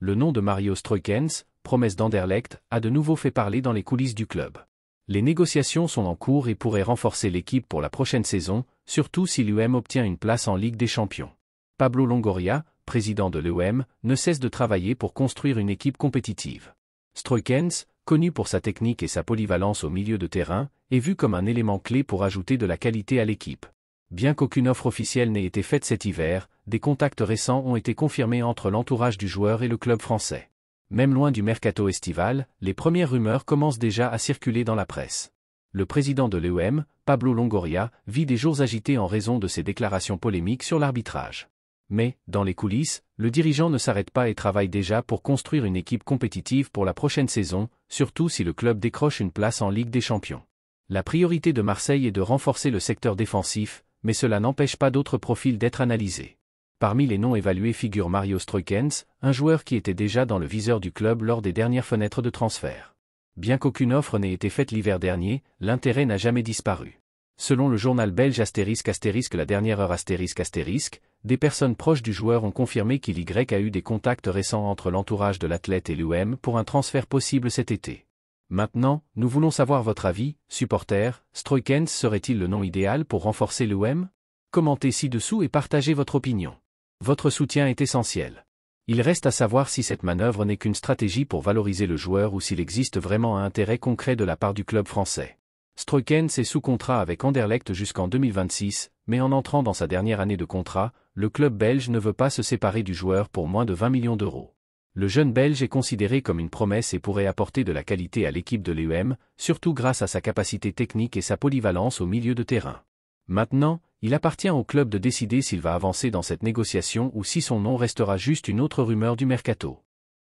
Le nom de Mario Stroikens, promesse d'Anderlecht, a de nouveau fait parler dans les coulisses du club. Les négociations sont en cours et pourraient renforcer l'équipe pour la prochaine saison, surtout si l'UM obtient une place en Ligue des Champions. Pablo Longoria, président de l'UM, ne cesse de travailler pour construire une équipe compétitive. Stroikens, connu pour sa technique et sa polyvalence au milieu de terrain, est vu comme un élément clé pour ajouter de la qualité à l'équipe. Bien qu'aucune offre officielle n'ait été faite cet hiver, des contacts récents ont été confirmés entre l'entourage du joueur et le club français. Même loin du mercato estival, les premières rumeurs commencent déjà à circuler dans la presse. Le président de l'UM, Pablo Longoria, vit des jours agités en raison de ses déclarations polémiques sur l'arbitrage. Mais, dans les coulisses, le dirigeant ne s'arrête pas et travaille déjà pour construire une équipe compétitive pour la prochaine saison, surtout si le club décroche une place en Ligue des Champions. La priorité de Marseille est de renforcer le secteur défensif, mais cela n'empêche pas d'autres profils d'être analysés. Parmi les noms évalués figure Mario Stroikens, un joueur qui était déjà dans le viseur du club lors des dernières fenêtres de transfert. Bien qu'aucune offre n'ait été faite l'hiver dernier, l'intérêt n'a jamais disparu. Selon le journal belge la dernière heure des personnes proches du joueur ont confirmé qu'il y a eu des contacts récents entre l'entourage de l'athlète et l'UM pour un transfert possible cet été. Maintenant, nous voulons savoir votre avis, supporters. Stroikens serait-il le nom idéal pour renforcer l'UM? Commentez ci-dessous et partagez votre opinion. Votre soutien est essentiel. Il reste à savoir si cette manœuvre n'est qu'une stratégie pour valoriser le joueur ou s'il existe vraiment un intérêt concret de la part du club français. Stroikens est sous contrat avec Anderlecht jusqu'en 2026, mais en entrant dans sa dernière année de contrat, le club belge ne veut pas se séparer du joueur pour moins de 20 millions d'euros. Le jeune Belge est considéré comme une promesse et pourrait apporter de la qualité à l'équipe de l'UM, surtout grâce à sa capacité technique et sa polyvalence au milieu de terrain. Maintenant, il appartient au club de décider s'il va avancer dans cette négociation ou si son nom restera juste une autre rumeur du mercato.